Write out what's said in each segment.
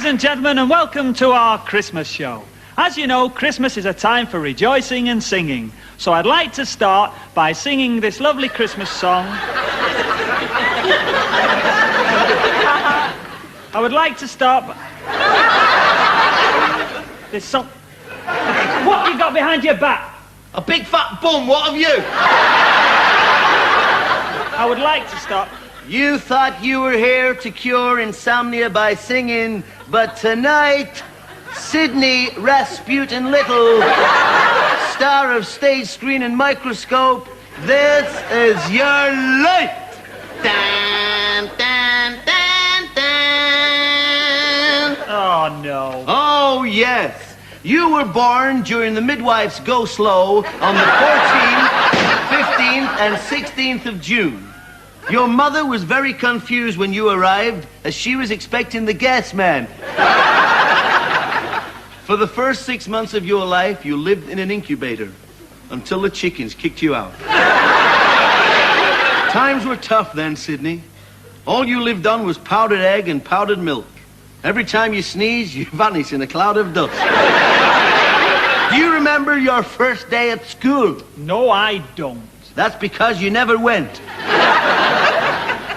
and gentlemen, and welcome to our Christmas show. As you know, Christmas is a time for rejoicing and singing. So I'd like to start by singing this lovely Christmas song. I would like to start by... this song... What have you got behind your back? A big fat bum, what have you? I would like to start... You thought you were here to cure insomnia by singing, but tonight, Sydney Rasputin Little, star of stage, screen and microscope, this is your life. Dan, dan, dan, dan. Oh, no. Oh, yes. You were born during the midwife's go slow on the 14th, 15th, and 16th of June. Your mother was very confused when you arrived, as she was expecting the gas man. For the first 6 months of your life, you lived in an incubator until the chickens kicked you out. Times were tough then, Sydney. All you lived on was powdered egg and powdered milk. Every time you sneezed, you vanished in a cloud of dust. Do you remember your first day at school? No, I don't. That's because you never went.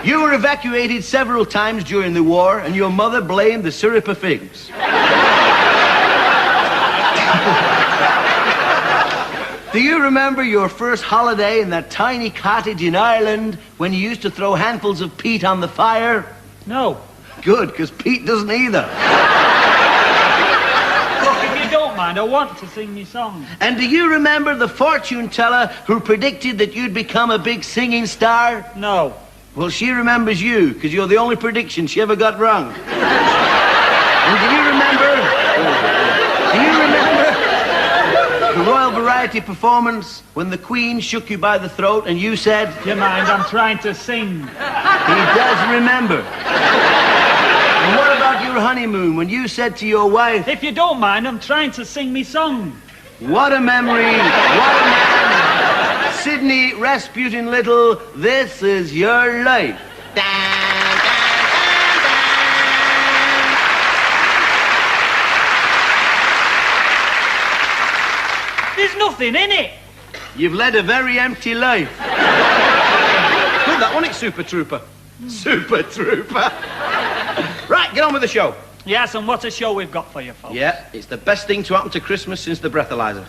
You were evacuated several times during the war, and your mother blamed the syrup of figs. Do you remember your first holiday in that tiny cottage in Ireland when you used to throw handfuls of peat on the fire? No. Good, because Pete doesn't either. Look, if you don't mind, I want to sing me song. And do you remember the fortune teller who predicted that you'd become a big singing star? No. Well, she remembers you, because you're the only prediction she ever got wrong. And do you remember the Royal Variety performance when the Queen shook you by the throat and you said... Do you mind? I'm trying to sing. He does remember. And what about your honeymoon when you said to your wife... If you don't mind, I'm trying to sing me song. What a memory, what a man. Sydney Rasputin Little, this is your life. There's nothing in it. You've led a very empty life. Good, that one, it's Super Trooper. Super Trooper. Right, get on with the show. Yes, and what a show we've got for you, folks. Yeah, it's the best thing to happen to Christmas since the breathalyzer.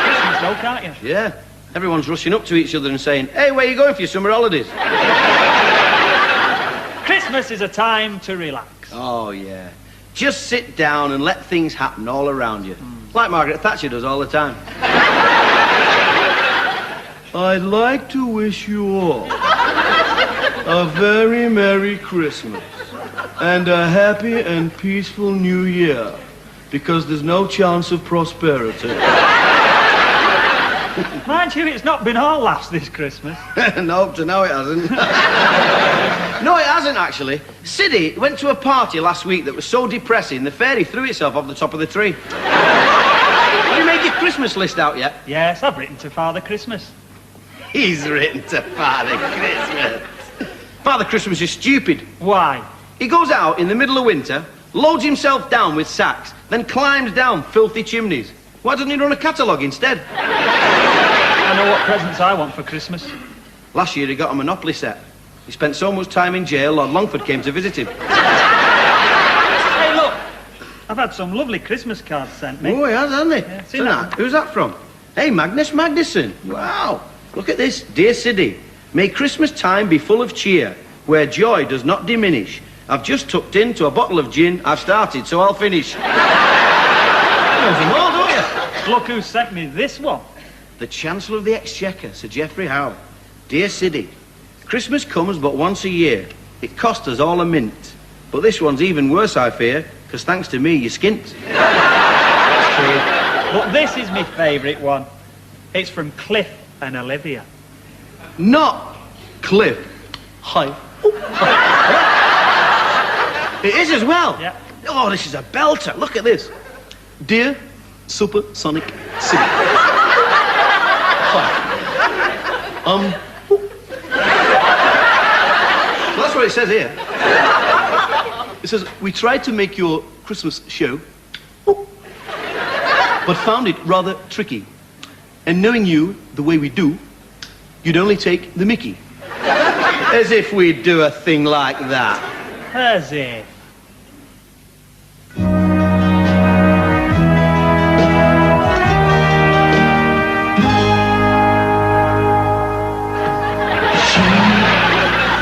Christmas, though, can't you? Yeah, everyone's rushing up to each other and saying, hey, where are you going for your summer holidays? Christmas is a time to relax. Oh, yeah. Just sit down and let things happen all around you. Like Margaret Thatcher does all the time. I'd like to wish you all a very Merry Christmas and a happy and peaceful New Year, because there's no chance of prosperity. Mind you, it's not been our laughs this Christmas. No, up to now it hasn't. No, it hasn't, actually. Siddy went to a party last week that was so depressing, the fairy threw itself off the top of the tree. Have you made your Christmas list out yet? Yes, I've written to Father Christmas. He's written to Father Christmas. Father Christmas is stupid. Why? He goes out in the middle of winter, loads himself down with sacks, then climbs down filthy chimneys. Why doesn't he run a catalogue instead? I know what presents I want for Christmas. Last year he got a Monopoly set. He spent so much time in jail, Lord Longford came to visit him. Hey, look. I've had some lovely Christmas cards sent me. Oh, he has, hasn't he? Yeah, seen that? Who's that from? Hey, Magnus Magnuson. Wow. Look at this. Dear Siddy, may Christmas time be full of cheer, where joy does not diminish. I've just tucked into a bottle of gin. I've started, so I'll finish. You know some more, don't you? Look who sent me this one. The Chancellor of the Exchequer, Sir Geoffrey Howe. Dear Siddy, Christmas comes but once a year. It cost us all a mint. But this one's even worse, I fear, because thanks to me, you're skint. That's true. But this is my favourite one. It's from Cliff and Olivia. Not Cliff. Hi. It is as well. Yeah. Oh, this is a belter. Look at this. Dear Supersonic City. Hi. Well, that's what it says here. It says, we tried to make your Christmas show, but found it rather tricky. And knowing you the way we do, you'd only take the mickey. As if we'd do a thing like that. As if.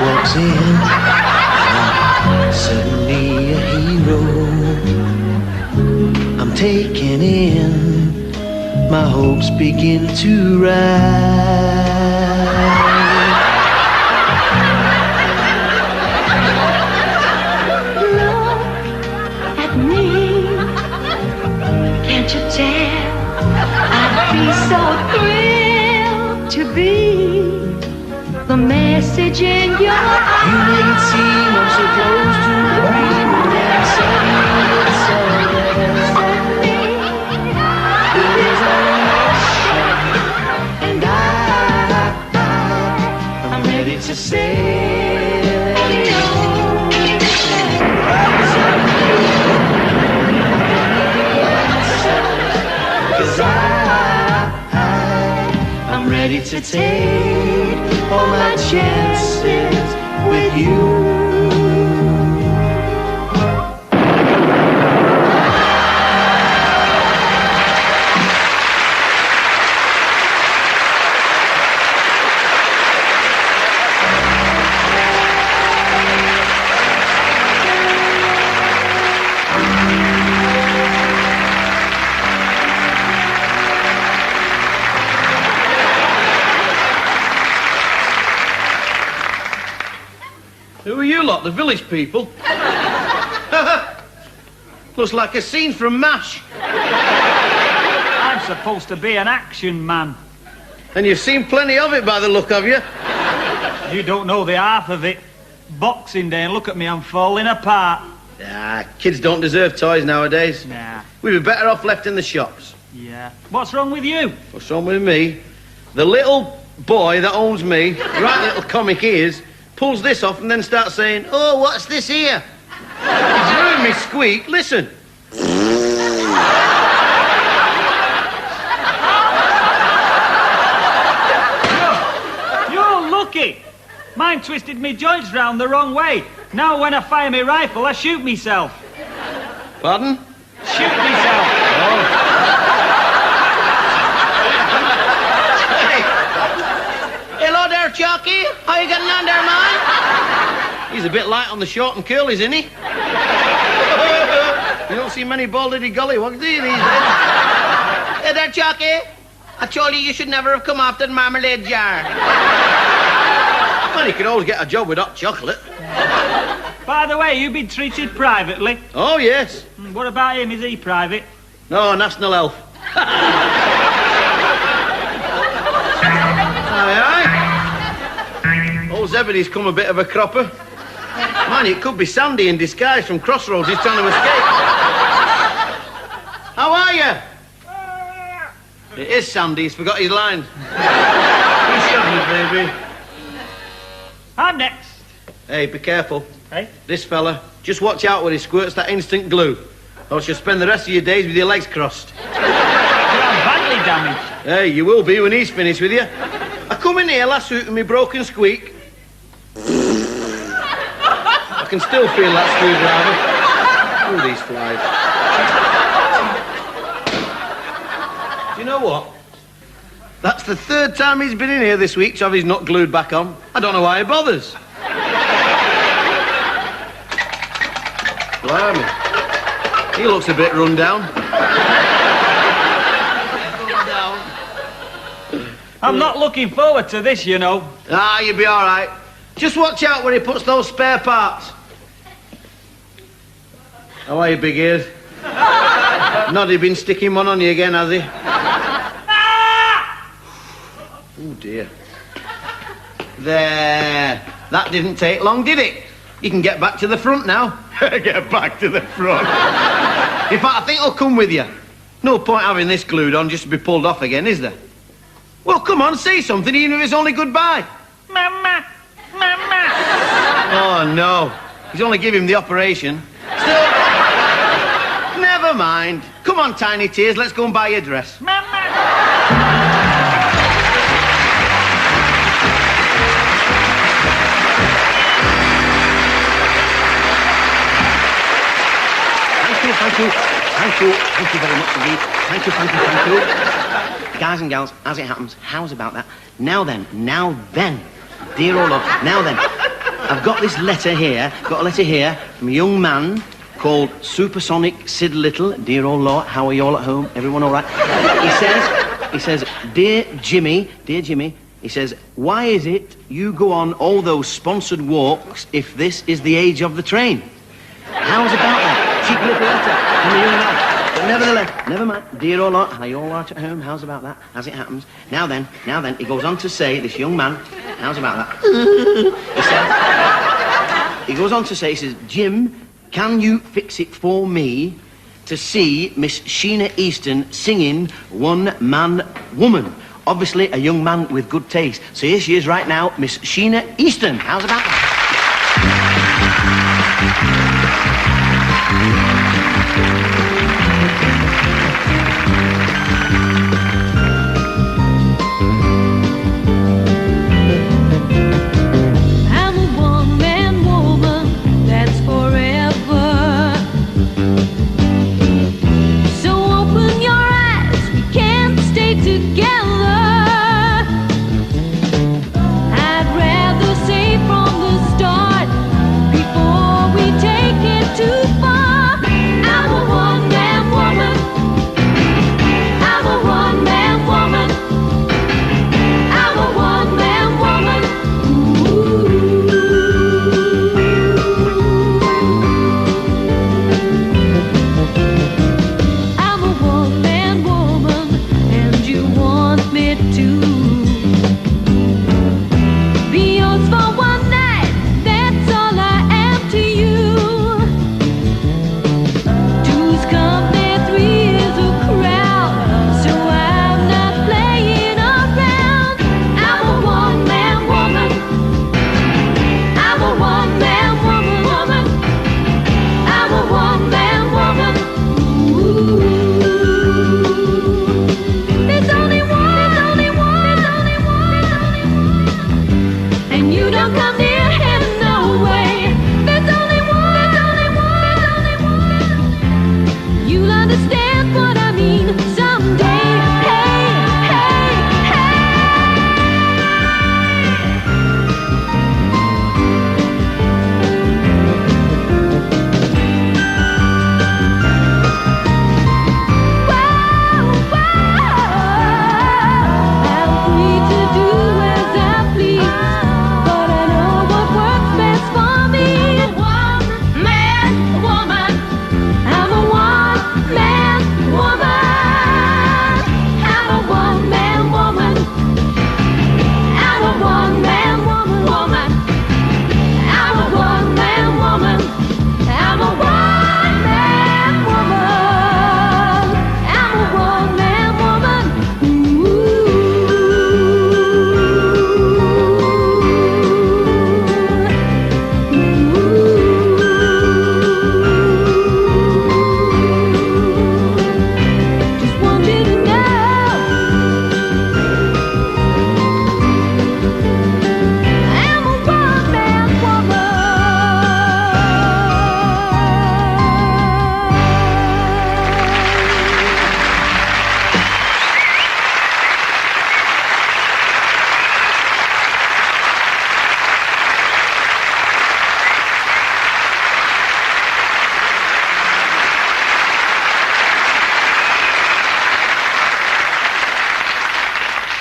Walks in, suddenly a hero. I'm taken in, my hopes begin to rise. Look at me, can't you tell? I'd be so thrilled to be the message in your eyes. You make it seem I'm so close to a dream, and then suddenly it's so there. There's an emotion, and I'm ready to sail. Cause I'm ready to take all my chances with you. Who are you lot, the village people? Looks like a scene from MASH. I'm supposed to be an action man. And you've seen plenty of it by the look of you. You don't know the half of it. Boxing Day, and look at me, I'm falling apart. Ah, kids don't deserve toys nowadays. Nah. We'd be better off left in the shops. Yeah. What's wrong with you? What's wrong with me? The little boy that owns me, right little comic he is, pulls this off and then starts saying, oh, what's this here? He's ruined me squeak. Listen. You're lucky. Mine twisted me joints round the wrong way. Now when I fire my rifle, I shoot myself. Pardon? Shoot myself. Hello there, Chalky. How you getting on there, man? He's a bit light on the short and curlies, isn't he? You don't see many bald-headed gollywogs, do you, these days? Hey there, Chalky. I told you should never have come off that marmalade jar. Well, you can always get a job with hot chocolate. By the way, you've been treated privately. Oh, yes. What about him? Is he private? No, National Health. Aye. Old Zebedee's come a bit of a cropper. Man, it could be Sandy in disguise from Crossroads. He's trying to escape. How are you? It is Sandy. He's forgot his lines. He's shouting, baby. I'm next. Hey, be careful. Hey? This fella, just watch out when he squirts that instant glue, or you'll spend the rest of your days with your legs crossed. You're badly damaged. Hey, you will be when he's finished with you. I come in here last week with my broken squeak. I can still feel that screwdriver. Ooh, these flies. Do you know what? That's the third time he's been in here this week, so he's not glued back on. I don't know why he bothers. Blimey. He looks a bit run down. I'm not looking forward to this, you know. Ah, you'll be all right. Just watch out where he puts those spare parts. How are you, big ears? Noddy been sticking one on you again, has he? Oh, dear. There. That didn't take long, did it? You can get back to the front now. Get back to the front. In fact, I think I'll come with you. No point having this glued on just to be pulled off again, is there? Well, come on, say something, even if it's only goodbye. Mama! Mama! Oh, no. He's only giving him the operation. Never mind. Come on, Tiny Tears, let's go and buy your dress. Thank you very much indeed. Thank you. Guys and gals, as it happens, how's about that? Now then, dear old love, now then, I've got this letter here, from a young man called Supersonic Sid Little. Dear old Lord, how are you all at home? Everyone all right? He says, dear Jimmy, he says, why is it you go on all those sponsored walks if this is the age of the train? How's about that? Cheeky little letter from a young man. But nevertheless, never mind. Dear old Lord, are you all right at home? How's about that? As it happens. Now then, he goes on to say, this young man, how's about that? He goes on to say, he says, Jim, can you fix it for me to see Miss Sheena Easton singing One Man Woman? Obviously, a young man with good taste. So here she is right now, Miss Sheena Easton. How's about that?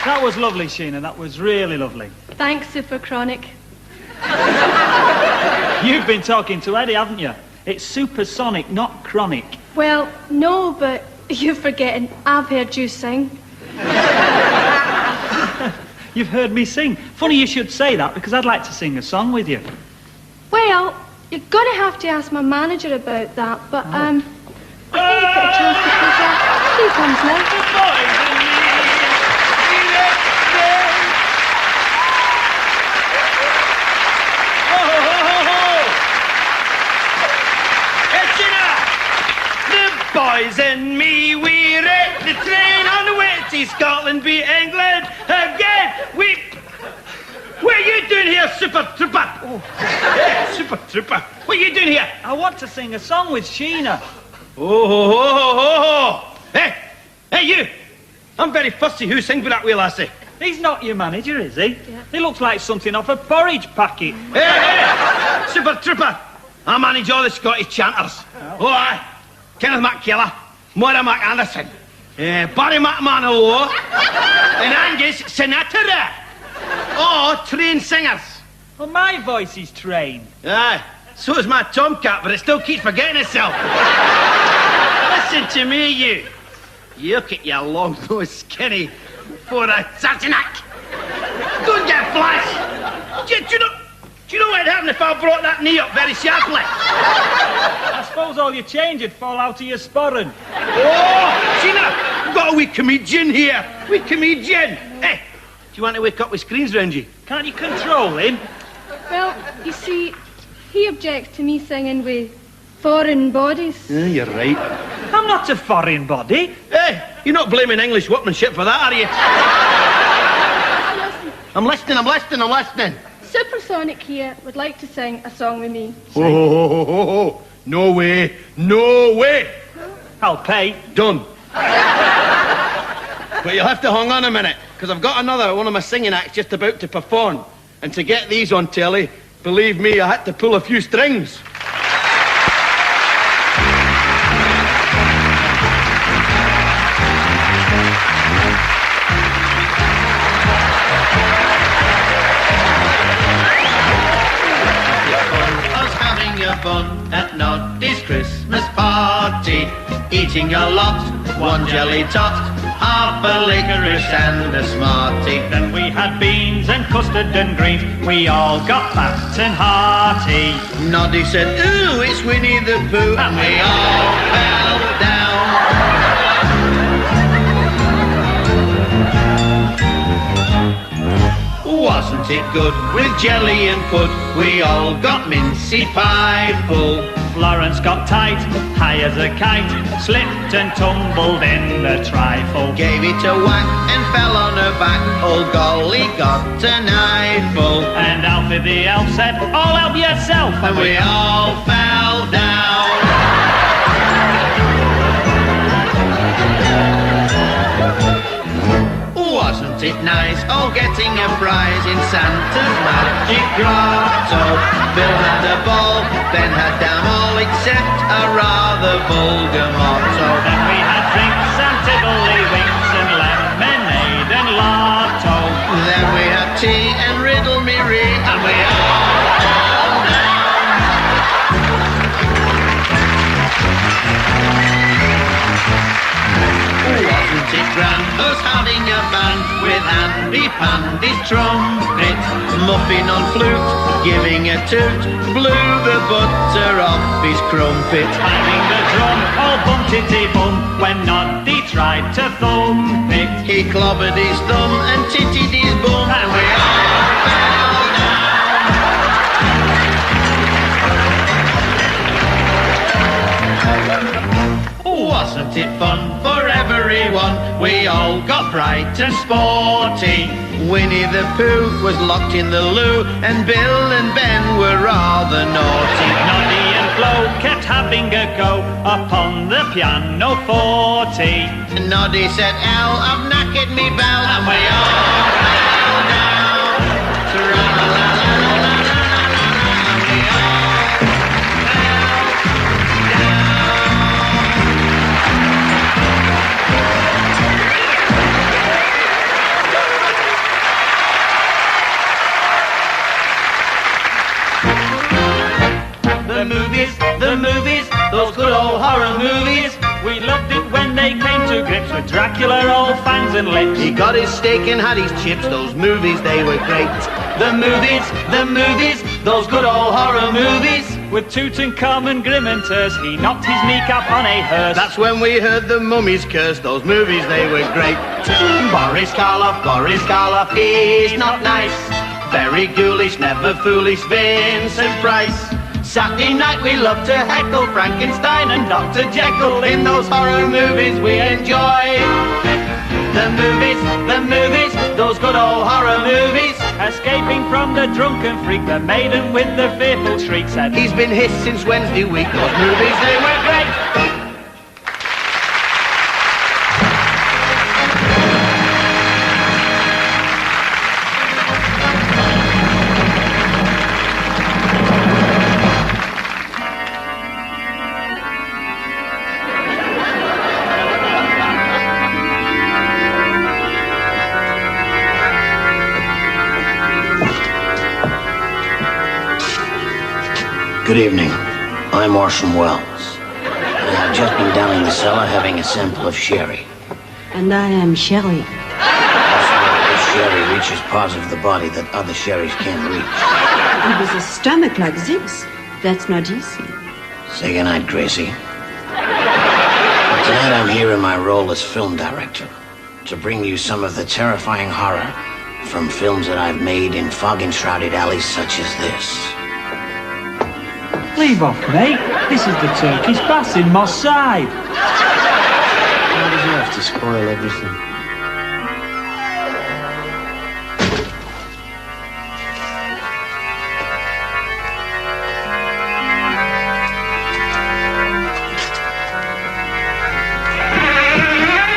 That was lovely, Sheena. That was really lovely. Thanks, Super Chronic. You've been talking to Eddie, haven't you? It's supersonic, not chronic. Well, no, but you're forgetting I've heard you sing. You've heard me sing. Funny you should say that, because I'd like to sing a song with you. Well, you're gonna have to ask my manager about that, but, I think you've got a chance because, he comes now. Boys see Scotland beat England again. What are you doing here, Super Trooper? Oh. Hey, Super Trooper. What are you doing here? I want to sing a song with Sheena. Oh. Hey, you. I'm very fussy who sings with that wee lassie. He's not your manager, is he? Yeah. He looks like something off a porridge packet. Hey, Super Trooper. I manage all the Scottish chanters. Oh, aye. Kenneth McKellar, Moira McAnderson, Barry McManawo, and Angus Sinatra. Oh, trained singers. Well, my voice is trained. Aye, so is my tomcat, but it still keeps forgetting itself. Listen to me, you. Look at your long-nosed skinny for a Sassenach. Don't get flash. Do you know what'd happen if I brought that knee up very sharply? I suppose all your change would fall out of your sporran. Oh, Sheena, we've got a wee comedian here. Wee comedian. Hey, do you want to wake up with screens round you? Can't you control him? Well, you see, he objects to me singing with foreign bodies. Yeah, you're right. I'm not a foreign body. Hey, you're not blaming English workmanship for that, are you? I'm listening. Supersonic here would like to sing a song with me. Oh, no way. I'll pay. Done. But you'll have to hang on a minute, because I've got another one of my singing acts just about to perform. And to get these on telly, believe me, I had to pull a few strings. Fun at Noddy's Christmas party, eating a lot, one jelly tot, half a licorice and a Smartie. Then we had beans and custard and greens, we all got fat and hearty. Noddy said, ooh, it's Winnie the Pooh, and we all fell down. Wasn't it good with jelly and pud? We all got mincy pie full. Florence got tight, high as a kite, slipped and tumbled in the trifle. Gave it a whack and fell on her back. Old Golly got an eyeful. And Alfie the elf said, all help yourself. And we all fell down. Wasn't it nice, all getting a prize in Santa's magic grotto? Bill had a ball, Ben had damn all except a rather vulgar motto. Then we had drinks and tiddlywinks and lemonade and lotto. Then we had tea and riddle me ree, and we all fell down. Wasn't it grand, us having a band with Andy Pandy's trumpet, Muffin on flute, giving a toot, blew the butter off his crumpet. Banging the drum, all bum-titty-bum, when Noddy tried to thump it. He clobbered his thumb and tittied his bum, and we all fell down. Wasn't it fun for everyone? We all got bright and sporty. Winnie the Pooh was locked in the loo, and Bill and Ben were rather naughty. Noddy and Flo kept having a go upon the pianoforte. Noddy said, Al, I've knackered me bell, and we all fell down. Tra-la-la-la-la-la-la-la-la, we all fell down. The movies, those good old horror movies. We loved it when they came to grips with Dracula, old fangs and lips. He got his steak and had his chips, those movies, they were great. The movies, those good old horror movies. With Tutankhamun grim and terse, he knocked his kneecap on a hearse. That's when we heard the mummies curse, those movies, they were great. Boris Karloff, he's not nice. Very ghoulish, never foolish, Vincent Price. Saturday night we love to heckle Frankenstein and Dr. Jekyll. In those horror movies we enjoy. The movies, those good old horror movies. Escaping from the drunken freak, the maiden with the fearful shriek said, He's been hissed since Wednesday week. Those movies, they were great. Good evening. I'm Orson Welles. I have just been down in the cellar having a sample of sherry. And I am Sherry. This sherry reaches parts of the body that other sherries can't reach. With a stomach like this, that's not easy. Say goodnight, Gracie. Tonight I'm here in my role as film director to bring you some of the terrifying horror from films that I've made in fog-enshrouded alleys such as this. Leave off, mate. This is the Turkish baths in Moss Side. Why did you have to spoil everything?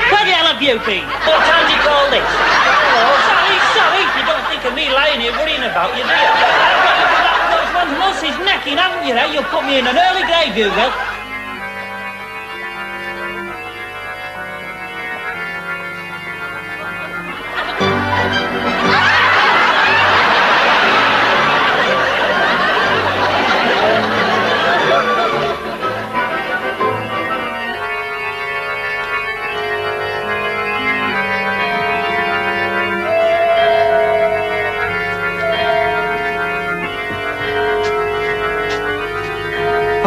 Where the hell have you been? What time do you call this? Oh, sorry. You don't think of me lying here worrying about you, do you? Once he's necking, haven't you? You'll put me in an early grave, you will.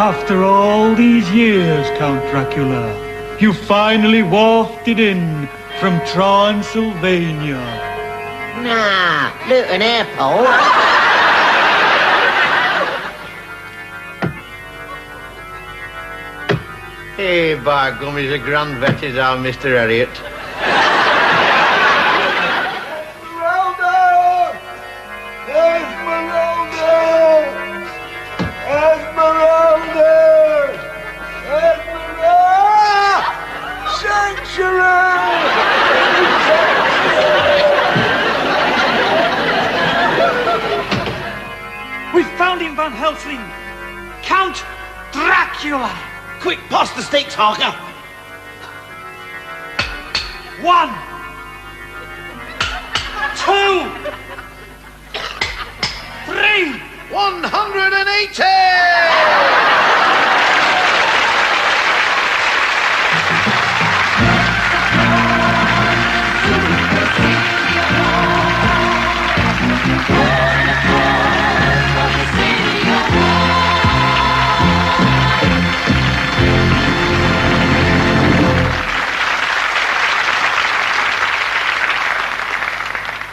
After all these years, Count Dracula, you finally wafted in from Transylvania. Nah, Luton Airport. Hey, by gum, he's a grand vet, is our Mr. Elliot. We found him, Van Helsing. Count Dracula. Quick, pass the stakes, Harker. 1, 2, 3. 180!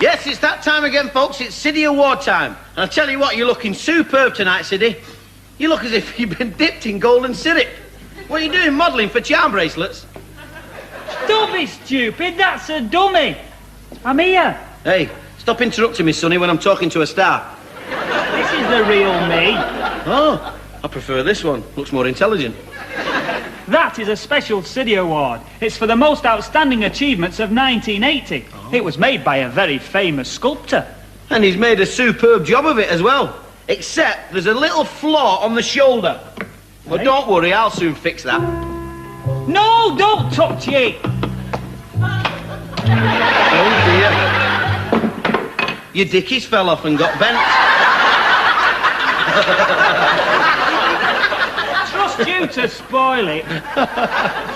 Yes, it's that time again, folks. It's City Award time. And I'll tell you what, you're looking superb tonight, City. You look as if you've been dipped in golden syrup. What are you doing, modelling for charm bracelets? Don't be stupid, that's a dummy. I'm here. Hey, stop interrupting me, Sonny, when I'm talking to a star. This is the real me. Oh, I prefer this one. Looks more intelligent. That is a special City Award. It's for the most outstanding achievements of 1980. Oh. It was made by a very famous sculptor. And he's made a superb job of it as well. Except there's a little flaw on the shoulder. But don't worry, I'll soon fix that. No, don't touch it. Oh dear. Your dickies fell off and got bent. Trust you to spoil it.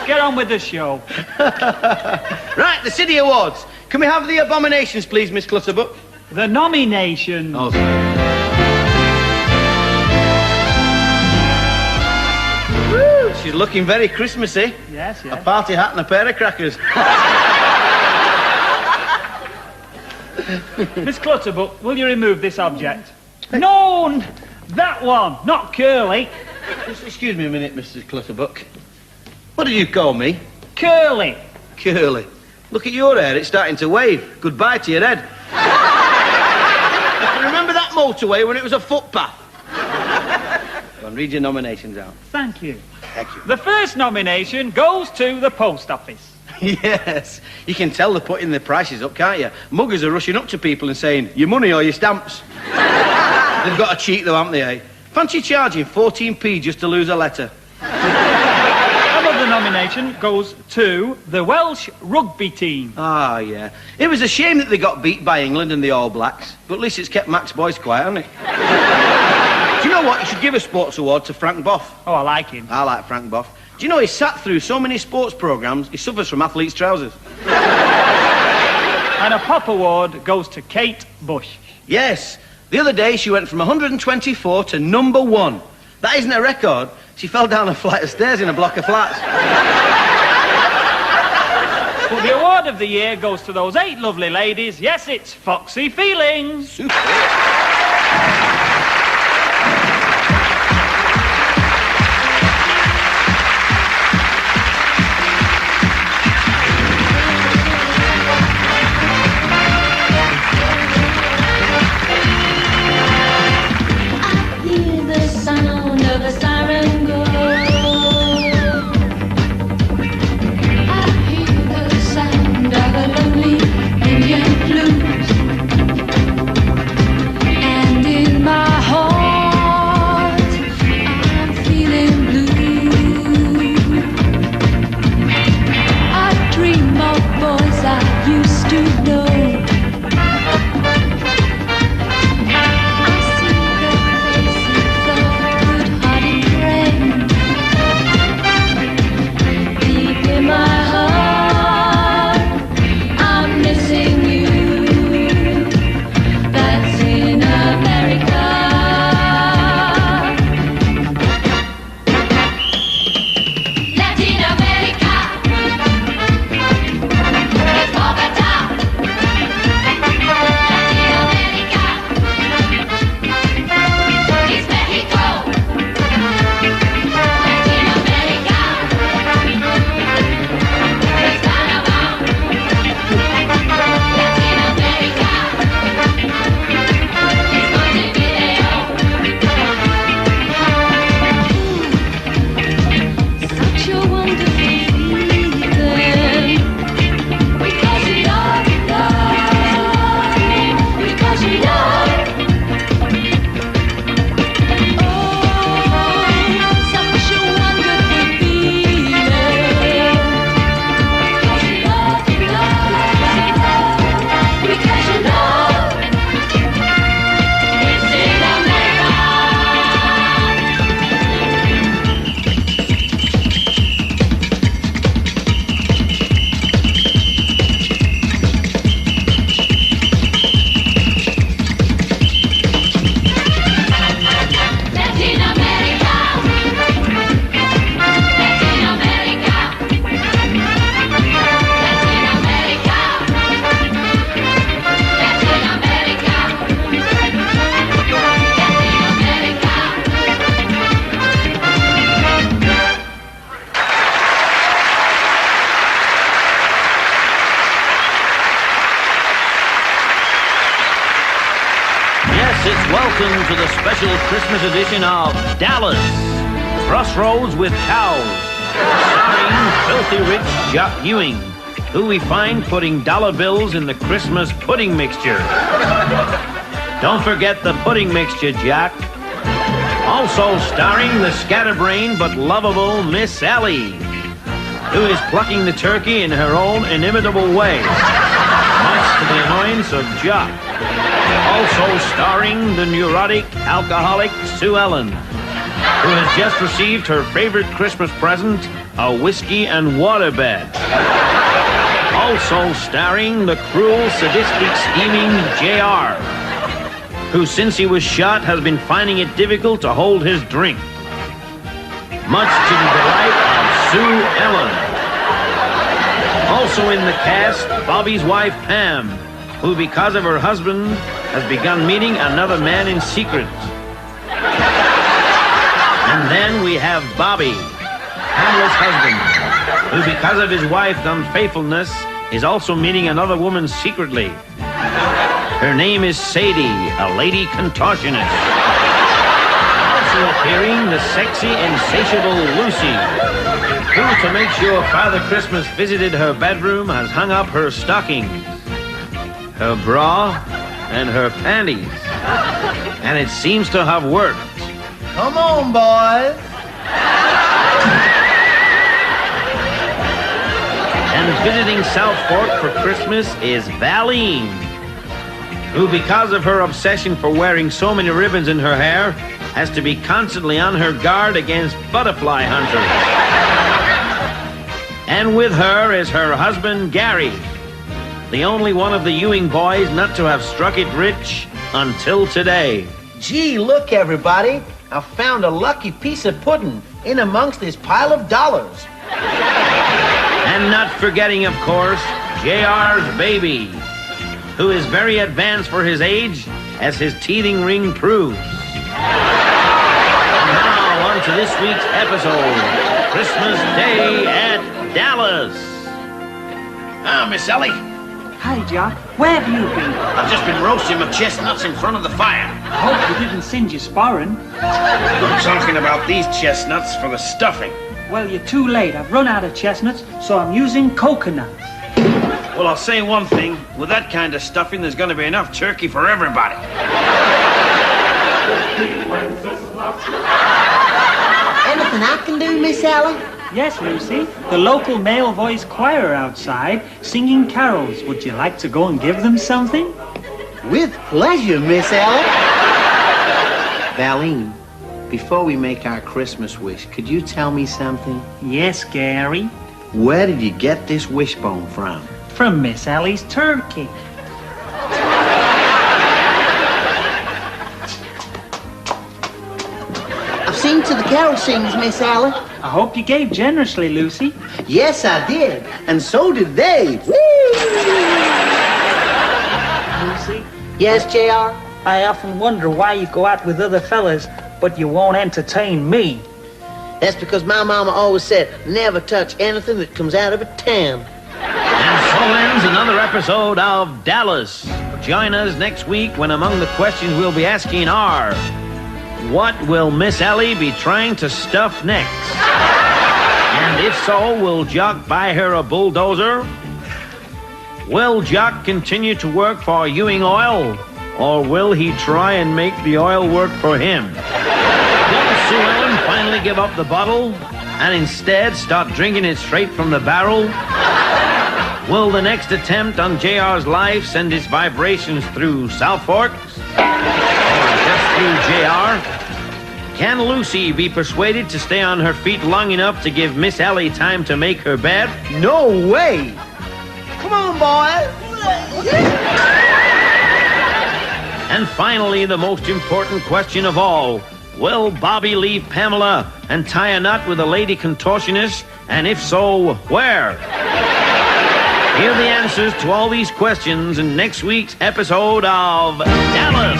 Get on with the show. Right, the City Awards. Can we have the abominations, please, Miss Clutterbuck? The nominations. Oh. Woo, she's looking very Christmassy. Yes, yes. A party hat and a pair of crackers. Miss Clutterbuck, will you remove this object? No, that one, not Curly. Just excuse me a minute, Mrs. Clutterbuck. What did you call me? Curly. Curly. Look at your hair, it's starting to wave. Goodbye to your head. Remember that motorway when it was a footpath? Go on, read your nominations out. Thank you. Thank you. The first nomination goes to the post office. Yes, you can tell they're putting their prices up, can't you? Muggers are rushing up to people and saying, your money or your stamps. They've got to cheat though, haven't they, eh? Fancy charging 14p just to lose a letter. Another nomination goes to the Welsh rugby team. Ah, yeah. It was a shame that they got beat by England and the All Blacks, but at least it's kept Max Boyce quiet, hasn't it? Do you know what? You should give a sports award to Frank Boff. Oh, I like him. I like Frank Boff. Do you know he sat through so many sports programmes, he suffers from athlete's trousers. And a pop award goes to Kate Bush. Yes. The other day, she went from 124 to number 1. That isn't a record. She fell down a flight of stairs in a block of flats. But the award of the year goes to those 8 lovely ladies. Yes, it's Foxy Feelings. Super. Welcome to the special Christmas edition of Dallas, Crossroads with Cows, starring filthy rich Jock Ewing, who we find putting dollar bills in the Christmas pudding mixture. Don't forget the pudding mixture, Jack. Also starring the scatterbrained but lovable Miss Ellie, who is plucking the turkey in her own inimitable way, much to the annoyance of Jock. Also starring the neurotic alcoholic Sue Ellen, who has just received her favorite Christmas present, a whiskey and waterbed. Also starring the cruel, sadistic, scheming JR, who since he was shot has been finding it difficult to hold his drink. Much to the delight of Sue Ellen. Also in the cast, Bobby's wife Pam, who because of her husband has begun meeting another man in secret. And then we have Bobby, Pamela's husband, who because of his wife's unfaithfulness is also meeting another woman secretly. Her name is Sadie, a lady contortionist. Also appearing, the sexy, insatiable Lucy, who, to make sure Father Christmas visited her bedroom, has hung up her stockings, her bra, and her panties. And it seems to have worked. Come on, boys. And visiting South Fork for Christmas is Valine, who, because of her obsession for wearing so many ribbons in her hair, has to be constantly on her guard against butterfly hunters. And with her is her husband, Gary, the only one of the Ewing boys not to have struck it rich until today. Gee, look, everybody. I found a lucky piece of pudding in amongst this pile of dollars. And not forgetting, of course, JR's baby, who is very advanced for his age, as his teething ring proves. Now, on to this week's episode, Christmas Day at Dallas. Ah, Miss Ellie, Hi, Jock. Where have you been? I've just been roasting my chestnuts in front of the fire. I hope you didn't singe your sparring. I'm talking about these chestnuts for the stuffing. Well, you're too late. I've run out of chestnuts, so I'm using coconuts. Well, I'll say one thing. With that kind of stuffing, there's going to be enough turkey for everybody. Anything I can do, Miss Ellie? Yes, Lucy. The local male voice choir are outside singing carols. Would you like to go and give them something? With pleasure, Miss Ellie. Valine, before we make our Christmas wish, could you tell me something? Yes, Gary. Where did you get this wishbone from? From Miss Ellie's turkey. I've seen to the carol singers, Miss Ellie. I hope you gave generously, Lucy. Yes, I did. And so did they. Woo! Lucy, Yes, JR? I often wonder why you go out with other fellas, but you won't entertain me. That's because my mama always said, never touch anything that comes out of a tan. And so ends another episode of Dallas. Join us next week when among the questions we'll be asking are, what will Miss Ellie be trying to stuff next? And if so, will Jock buy her a bulldozer? Will Jock continue to work for Ewing Oil? Or will he try and make the oil work for him? Will Sue Ellen finally give up the bottle and instead start drinking it straight from the barrel? Will the next attempt on JR's life send its vibrations through South Forks? Or just through JR? Can Lucy be persuaded to stay on her feet long enough to give Miss Ellie time to make her bed? No way! Come on, boys! And finally, the most important question of all, will Bobby leave Pamela and tie a knot with a lady contortionist? And if so, where? Hear the answers to all these questions in next week's episode of Dallas.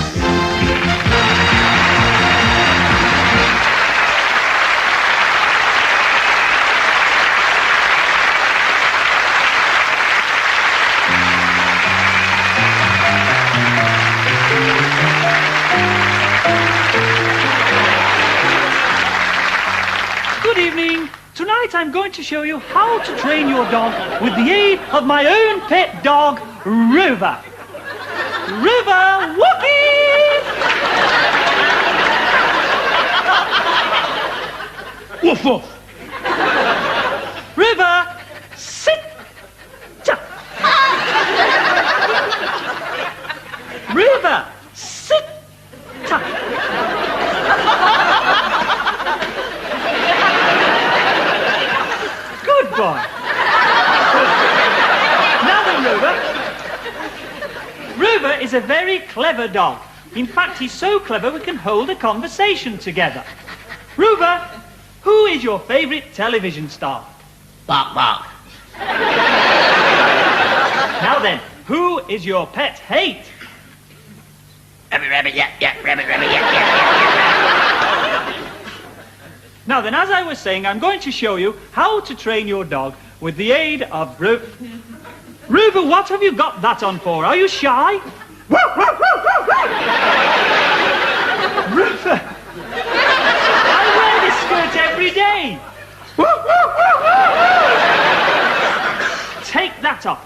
Good evening. Tonight I'm going to show you how to train your dog with the aid of my own pet dog, Rover. Rover, whoopee! Woof woof. Rover, sit. Rover, sit. Good boy. Now then, Rover. Rover is a very clever dog. In fact, he's so clever we can hold a conversation together. Rover, who is your favorite television star? Bark, bark. Now then, who is your pet hate? Rabbit, rabbit, yap, yap, rabbit, rabbit, yap, yap. Now then, as I was saying, I'm going to show you how to train your dog with the aid of Rover, what have you got that on for? Are you shy? Rover, I wear this skirt every day. Take that off.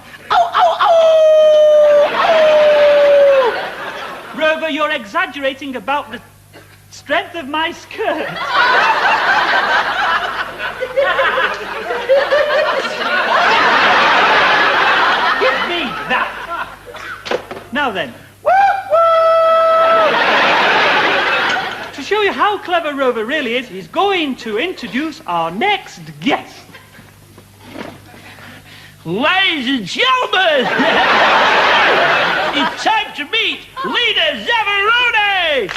Rover, you're exaggerating about the strength of my skirt. Give me that. Now then. To show you how clever Rover really is, he's going to introduce our next guest. Ladies and gentlemen, it's time to meet Lena Zavaroni.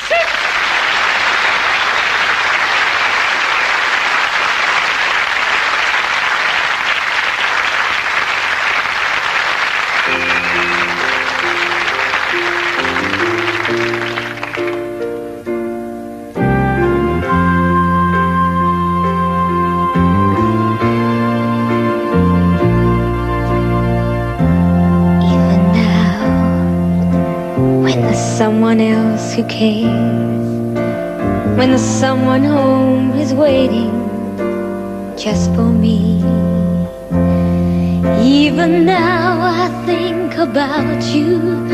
Someone else who cares, when the someone home is waiting just for me. Even now I think about you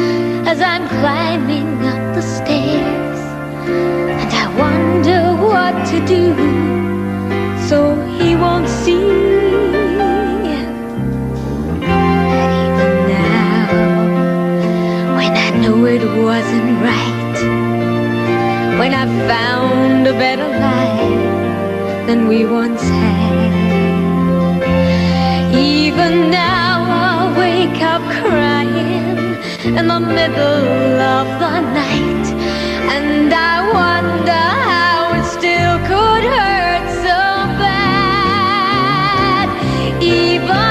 as I'm climbing up the stairs, and I wonder what to do so he won't see. It wasn't right when I found a better life than we once had. Even now I wake up crying in the middle of the night, and I wonder how it still could hurt so bad. Even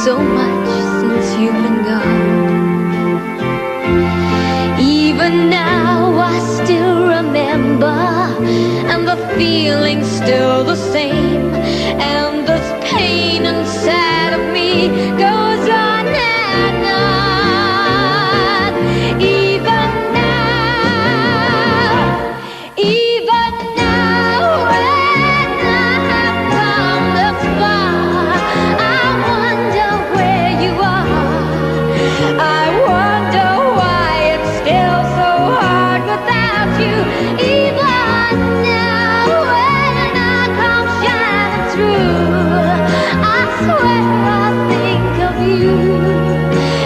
so much since you've been gone. Even now I still remember, and the feeling's still the same, and this pain inside of me goes on and on. Even now when I've come this far, I wonder where you are. I wonder why it's still so hard without you. Even now when I come shining through, I swear I think of you,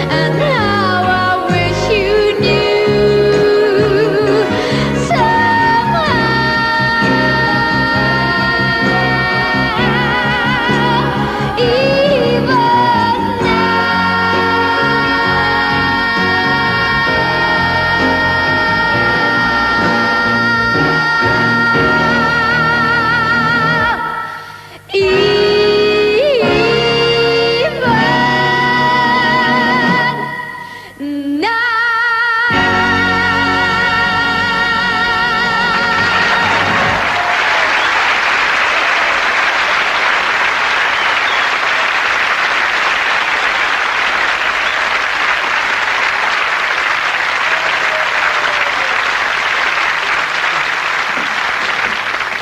and how I wish you knew somehow. Even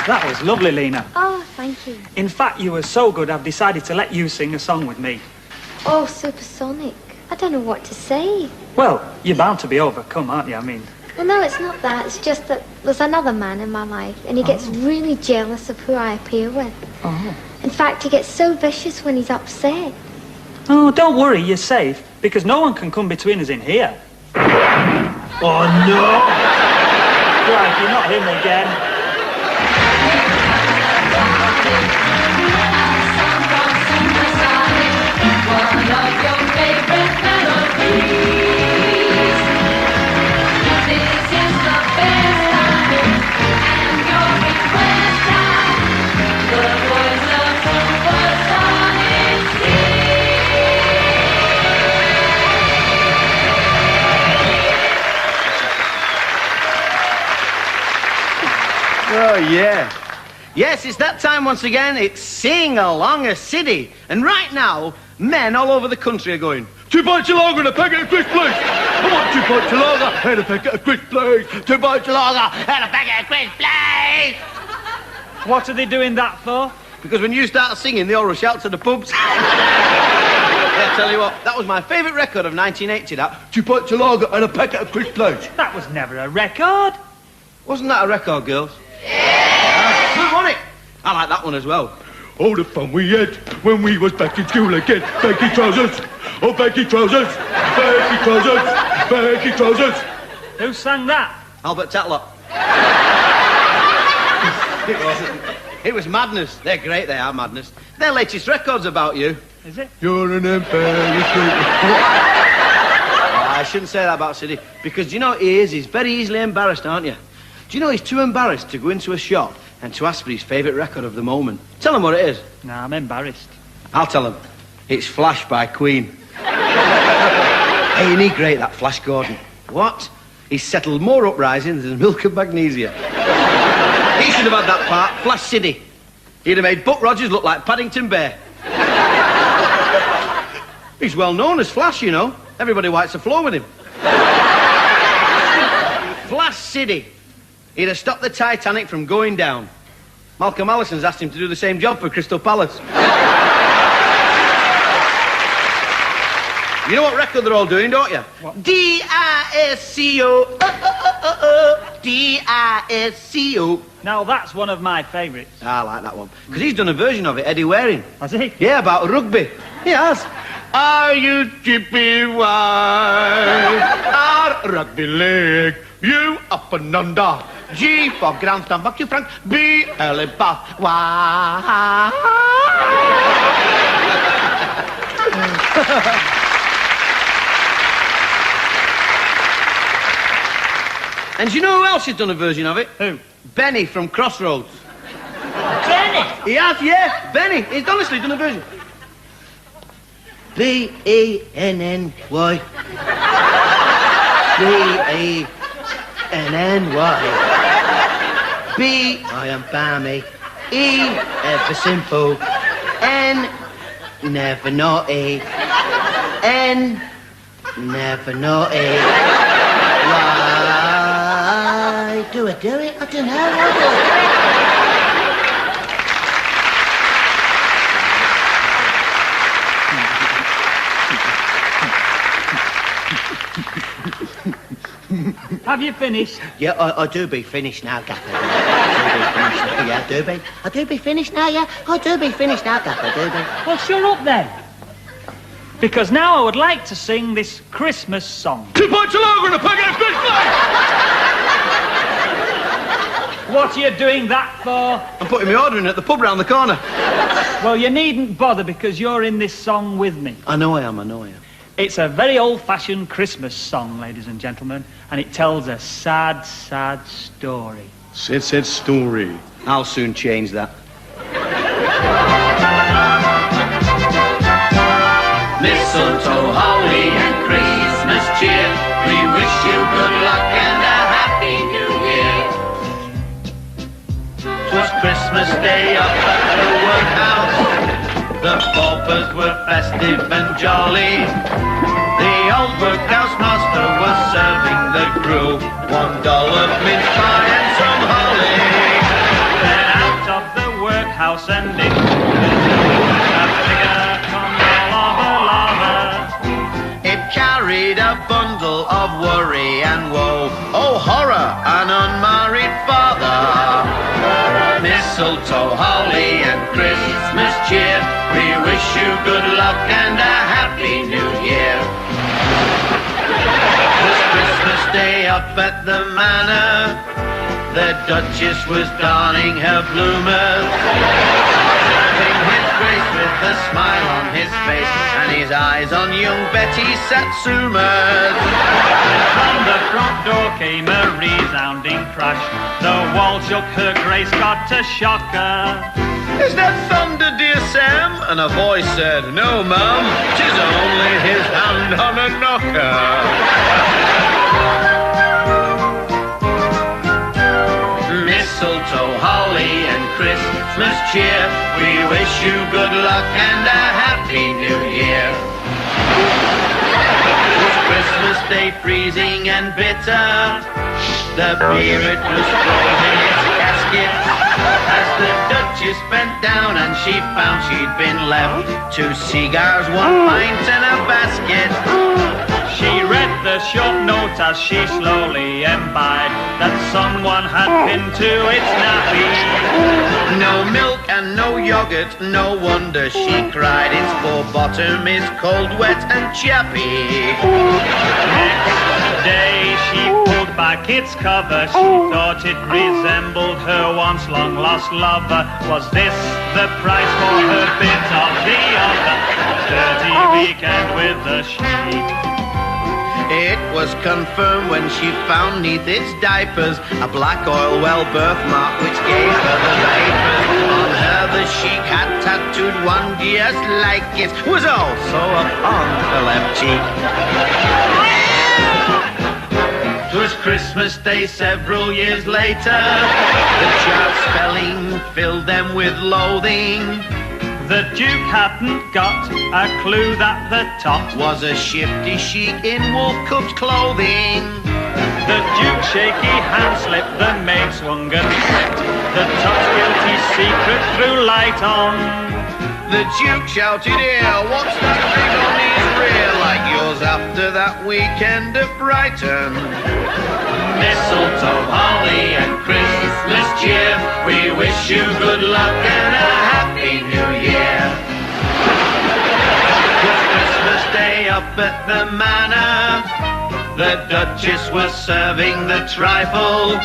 That was lovely, Lena. Oh, thank you. In fact, you were so good, I've decided to let you sing a song with me. Oh, supersonic. I don't know what to say. Well, you're bound to be overcome, aren't you? I mean, Well, no, it's not that. It's just that there's another man in my life, and he gets really jealous of who I appear with. Oh. In fact, he gets so vicious when he's upset. Oh, don't worry, you're safe, because no one can come between us in here. Oh, no! Right, you're not him again. Oh, yeah. Yes, it's that time once again. It's Sing Along a City. And right now, men all over the country are going, 2 pints of lager and a packet of crisps, please. I want 2 pints of lager and a packet of crisps, please. 2 pints of lager and a packet of crisps, please. What are they doing that for? Because when you start singing, they all rush out to the pubs. I tell you what, that was my favourite record of 1980, that. 2 pints of lager and a packet of crisps, please. That was never a record. Wasn't that a record, girls? Yeah! Good, wasn't it? I like that one as well. All the fun we had when we was back in school again. Baggy trousers, oh baggy trousers, baggy trousers, baggy trousers. Who sang that? Albert Tatlock. It was Madness. They're great, they are, Madness. Their latest record's about you. Is it? You're an empire. I shouldn't say that about Sidney, because do you know what he is? He's very easily embarrassed, aren't you? Do you know he's too embarrassed to go into a shop and to ask for his favourite record of the moment? Tell him what it is. No, I'm embarrassed. I'll tell him. It's Flash by Queen. Hey, ain't he great, that Flash Gordon? What? He's settled more uprisings than Milk and Magnesia. He should have had that part, Flash City. He'd have made Buck Rogers look like Paddington Bear. He's well known as Flash, you know. Everybody wipes the floor with him. Flash City. He'd have stopped the Titanic from going down. Malcolm Allison's asked him to do the same job for Crystal Palace. You know what record they're all doing, don't you? What? D-I-S-C-O. D-I-S-C-O. Now, that's one of my favourites. I like that one. Because he's done a version of it, Eddie Waring. Has he? Yeah, about rugby. He has. Are you chippy wide? Our rugby league. You up and under. G for grandstand, fuck you, Frank. B, L, and Bath. Why? And do you know who else has done a version of it? Who? Benny from Crossroads. Benny! He has, yeah. Benny. He's honestly done a version. B-E-N-N-Y. B-E-N-N-Y. B, I am balmy. E, ever simple. N, never naughty. N, never naughty. Why do I do it? I don't know. Have you finished? Yeah, I do be finished now, Gaffer. I do be. I do be finished now, yeah. I do be finished now, Gaffer. I do be. Well, shut up then. Because now I would like to sing this Christmas song. 2 pints of lager and a packet of Christmas! What are you doing that for? I'm putting my order in at the pub round the corner. Well, you needn't bother because you're in this song with me. I know I am. It's a very old-fashioned Christmas song, ladies and gentlemen, and it tells a sad, sad story. Sad story. I'll soon change that. Mistletoe, holly, and Christmas cheer. We wish you good luck and a happy new year. 'Twas Christmas Day up at the workhouse. The paupers were festive and jolly. The old workhouse master was serving the crew $1 mince pie and some holly. Then out of the workhouse and into a bigger It carried a bundle of worry and woe. Oh, Mistletoe, holly and Christmas cheer, we wish you good luck and a happy new year. It was Christmas Day up at the manor, the Duchess was donning her bloomers, serving his grace with a smile on his face, and his eyes on young Betty Satsumas. From the front door came a resounding crash. The wall shook, her grace got a shocker. Is that thunder, dear Sam? And a voice said, no, ma'am, 'tis only his hand on a knocker. Mistletoe, holly and Christmas cheer, we wish you good luck and a happy new year. It was Christmas Day, freezing and bitter, the beer it was frozen in its casket, as the Duchess bent down and she found she'd been left 2 cigars, 1 pint and a basket. She read the short note as she slowly imbibed that someone had pinned to its nappy. No milk and no yogurt, no wonder she cried, its bottom is cold, wet and chappy. Next day she pulled back its cover. She thought it resembled her once long lost lover. Was this the price for her bit of the other? Dirty weekend with the sheet. It was confirmed when she found neath its diapers a black oil well birthmark which gave her the vapors. On her the sheik had tattooed one just like it, was also upon her left cheek. It was Christmas Day several years later. The child's spelling filled them with loathing. The Duke hadn't got a clue that the top was a shifty sheik in wolf-cub's clothing. The Duke's shaky hand slipped, the maid swung and slipped. The top's guilty secret threw light on. The Duke shouted, here, what's that thing on his rear? Like yours after that weekend at Brighton. Mistletoe, holly and Christmas cheer, we wish you good luck and a happy new year. It's Christmas Day up at the manor, the Duchess was serving the trifle,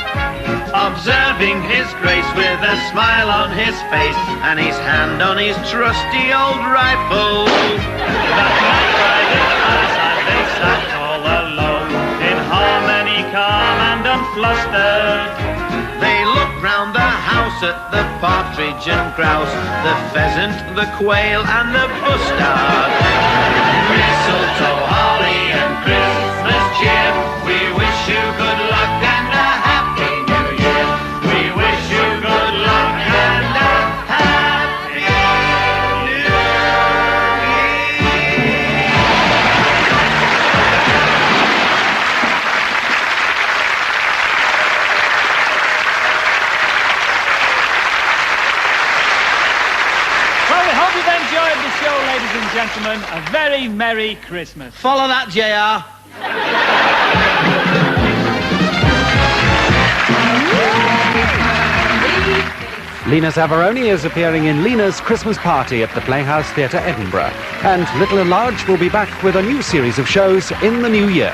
observing his grace with a smile on his face and his hand on his trusty old rifle. That night by the fireside they sat all alone, in harmony, calm and unflustered. They looked round the house at the partridge and grouse, the pheasant, the quail and the bustard. Mistletoe, holly and Christmas cheer, we wish you good luck and a happy new year. We wish you good luck and a happy new year. Well, we hope you've enjoyed the show, ladies and gentlemen. A very Merry Christmas. Follow that, JR. Lena Zavaroni is appearing in Lena's Christmas Party at the Playhouse Theatre, Edinburgh. And Little and Large will be back with a new series of shows in the new year.